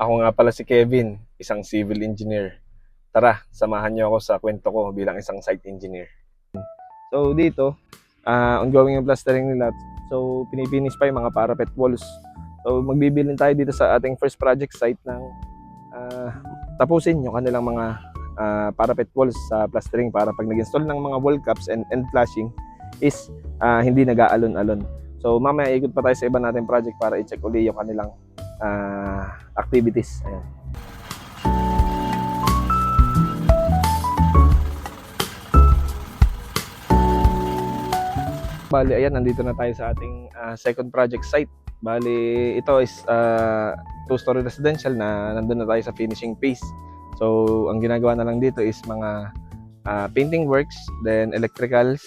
Ako nga pala si Kevin, isang civil engineer. Tara, samahan niyo ako sa kwento ko bilang isang site engineer. So dito, ongoing yung plastering nila. So pinipinish pa yung mga parapet walls. So magbibilin tayo dito sa ating first project site ng tapusin yung kanilang mga parapet walls sa plastering para pag nag-install ng mga wall caps and end flashing is hindi nag-aalon-alon. So mamaya ikot pa tayo sa iba nating project para i-check uli yung kanilang activities. Ayan. Bali, ayan, nandito na tayo sa ating second project site. Bali, ito is two-story residential na nandun na tayo sa finishing phase. So, ang ginagawa na lang dito is mga painting works, then electricals,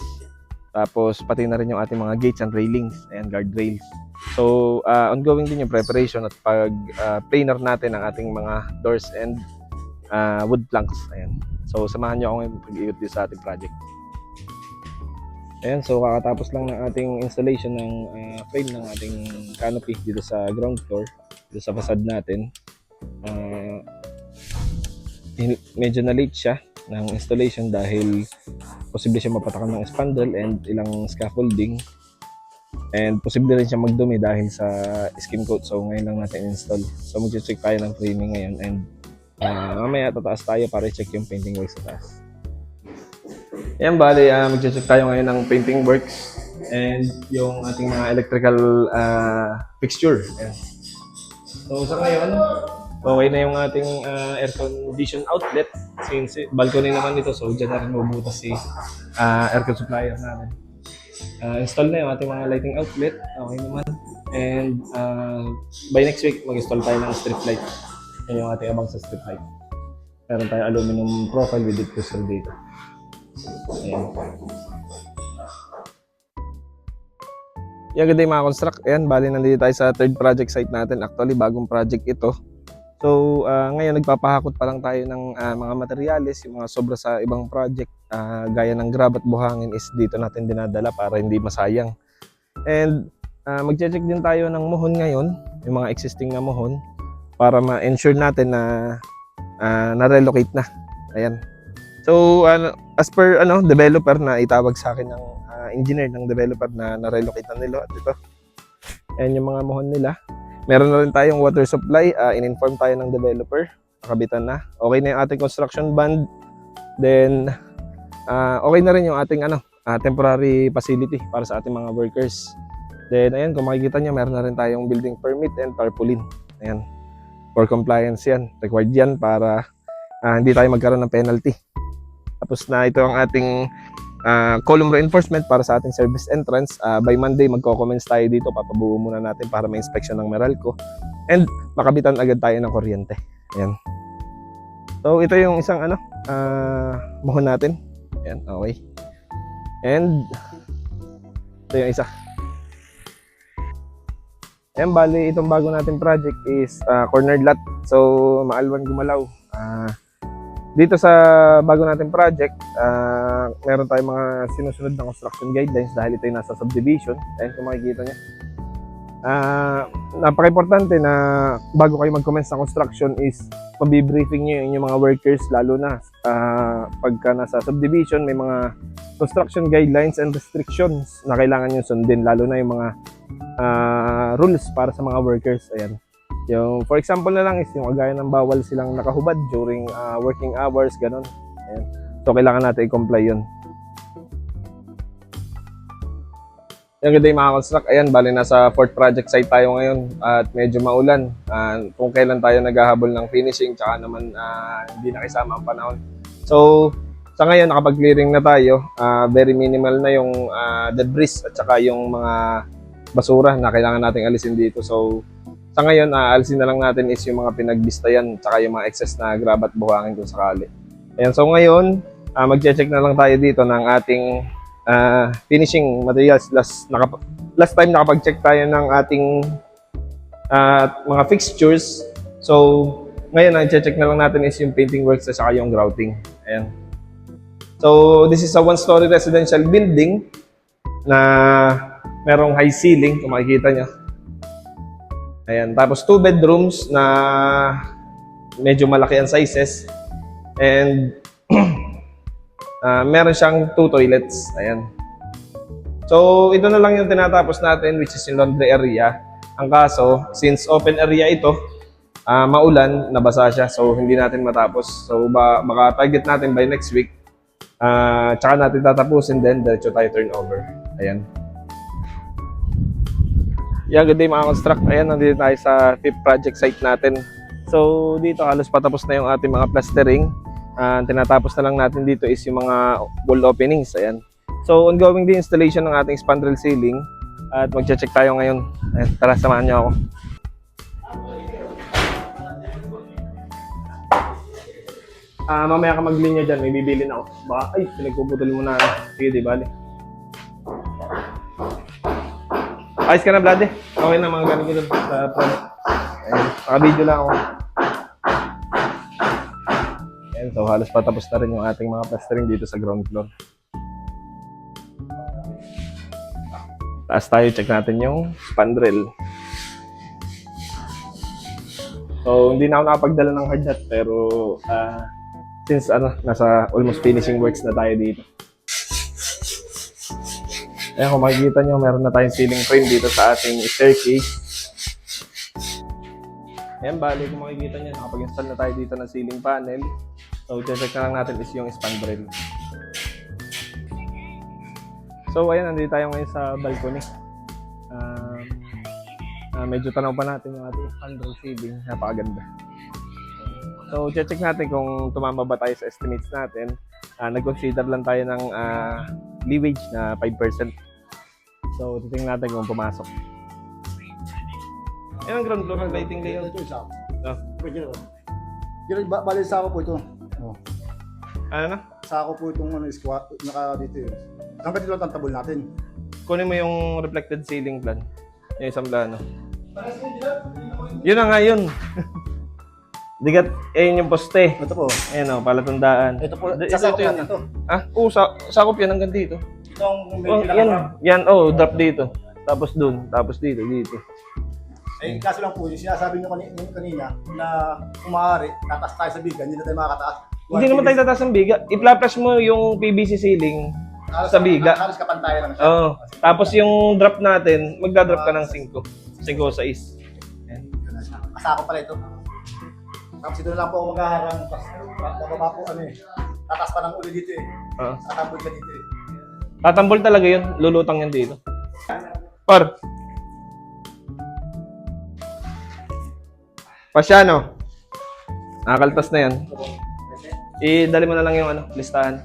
tapos pati na rin yung ating mga gates and railings, and guardrails. So, ongoing din yung preparation at pag-planer natin ng ating mga doors and wood planks. Ayan. So, samahan nyo ako ngayon pag-iikot dito sa ating project. Ayan, so kakatapos lang ng ating installation ng frame ng ating canopy dito sa ground floor, dito sa facade natin. Medyo na late siya ng installation dahil posible siya mapatakan ng spandrel and ilang scaffolding. And posible rin siya magdumi dahil sa skim coat. So ngayon lang natin install. So mag-check tayo ng framing ngayon and mamaya tataas tayo para i-check yung painting works sa taas. Ayan, bali, mag-check tayo ngayon ng painting works and yung ating mga electrical fixture. Ayan. So sa ngayon, okay na yung ating air condition outlet since balcony naman ito, so dyan na rin mabubutas si aircon supplier natin. Install na yung ating mga lighting outlet, okay naman. And by next week, mag-install tayo ng strip light. Yan yung ating abang sa strip light. Meron tayo aluminum profile with diffuser dito. Ayan. Yeah, good day mga construct. Ayan, bali nandito tayo sa third project site natin. Actually, bagong project ito. So, ngayon nagpapahakot pa lang tayo ng mga materyales, yung mga sobra sa ibang project, gaya ng grab at buhangin is dito natin dinadala para hindi masayang. And mag-check din tayo ng muhon ngayon, yung mga existing na muhon, para ma-ensure natin na na-relocate na. Ayan. So, as per developer na itawag sa akin ng engineer ng developer na na-relocate na nila. At ito, ayan yung mga muhon nila. Meron na rin tayong water supply, in-inform tayo ng developer, nakabitan na. Okay na yung ating construction bond. Then, okay na rin yung ating temporary facility para sa ating mga workers. Then, ayan, kung makikita nyo, meron na rin tayong building permit and tarpaulin. Ayan, for compliance yan. Required yan para hindi tayo magkaroon ng penalty. Tapos na ito ang ating column reinforcement para sa ating service entrance. By Monday, magko-commence tayo dito. Papabuo muna natin para may inspection ng Meralco. And makabitan agad tayo ng kuryente. Ayan. So, ito yung isang muhon natin. Ayan, okay. And ito yung isa. Ayan, bali, itong bago natin project is cornered lot. So, maalwan gumalaw. Dito sa bago natin project, meron tayong mga sinusunod na construction guidelines dahil ito yung nasa subdivision. Ayan kung makikita nyo. Napaka-importante na bago kayo mag-commence sa construction is mabibriefing nyo yung inyong mga workers, lalo na pagka nasa subdivision, may mga construction guidelines and restrictions na kailangan nyo sundin, lalo na yung mga rules para sa mga workers. Ayan. Yung, for example na lang is yung kagaya ng bawal silang nakahubad during working hours, ganun. Ayan. So, kailangan natin i-comply yun. Yung good day mga construct. Ayan, bali nasa fourth project site tayo ngayon at medyo maulan. Kung kailan tayo naghahabol ng finishing, tsaka naman hindi nakisama ang panahon. So, sa ngayon, nakapag-clearing na tayo. Very minimal na yung debris at tsaka yung mga basura na kailangan nating alisin dito. So, sa ngayon, alisin na lang natin is yung mga pinagbistayan tsaka yung mga excess na grab at buhangin kung sakali. Ayan, so ngayon, mag-check na lang tayo dito ng ating finishing materials. Last time nakapag-check tayo ng ating mga fixtures. So, ngayon, ang-check na lang natin is yung painting works at saka yung grouting. Ayan. So, this is a one-story residential building na merong high ceiling, kung makikita nyo. Ayan, tapos 2 bedrooms na medyo malaki ang sizes. And meron siyang 2 toilets. Ayan. So, ito na lang yung tinatapos natin, which is yung laundry area. Ang kaso, since open area ito, maulan, nabasa siya. So, hindi natin matapos. So, baka target natin by next week. Tsaka natin tatapusin din, diretso tayo turnover. Ayan. Yeah, good day mga construct. Ayan, nandito tayo sa 5th project site natin. So, dito halos patapos na yung ating mga plastering. Tinatapos na lang natin dito is yung mga wall openings. Ayan. So, ongoing din installation ng ating spandrel ceiling. At magche-check tayo ngayon. Ayan, tara, samahan niyo ako. Mamaya ka maglinya dyan, may bibili na ako. Baka, ay, pinagpuputol mo na. Sige, di bali. Ayos ka na, Vlad eh. Okay na, mga galing ko doon sa front. Ayan, naka-video lang ako. Ayan, so halos patapos na rin yung ating mga plastering dito sa ground floor. Taas tayo, check natin yung spandrel. So, hindi na ako nakapagdala ng hard hat, pero since nasa almost finishing works na tayo dito. Ayan, kung makikita nyo, meron na tayong ceiling frame dito sa ating staircase. Ayan, bali kung makikita nyo, nakapag-install na tayo dito ng ceiling panel. So, check na lang natin is yung spandrel. So, ayan, nandito tayo ngayon sa balcony. Medyo tanaw pa natin yung ating spandrel ceiling. Napakaganda. So, check natin kung tumama ba tayo sa estimates natin. Nag-consider lang tayo ng leewage na 5%. So, titingnan natin kung pumasok. Yan ang ground floor ng lighting layout. Ito isa. Oh. Bali sa ako po ito. Oh. Ano na? Sa ako po itong squat naka dito. Hanggang dito lang tantabol natin. Kunin mo yung reflected ceiling plan. Yung isang plano. Yun na nga yun. Digat, yun yung poste. Ito po. Ayan o, palatandaan. Ito po. Ito Sasakop yun. natin ito. Oo, sakop yan hanggang dito. Itong Oh, yan, drop dito. Tapos dun, tapos dito. Eh, kaso lang po, yung sinasabi nyo kanina na kung maaari, tataas tayo sa bigan, hindi na tayo makakataas. Hindi naman tayo tataas ng biga. I-flash mo yung PVC ceiling sa biga. Halos kapantay lang siya. Oo. Tapos yung drop natin, magdadrop ka ng 5. 5 o 6. Kasako pala ito. Tapos ito na lang po ako maghaharang. Bababa po tataas pa ng uli dito eh. Oo. Tatambol ka dito eh. Tatambol talaga yun. Lulutang yan dito. Par. Pasyano. Nakakaltas na yan. I-dali mo na lang yung listahan.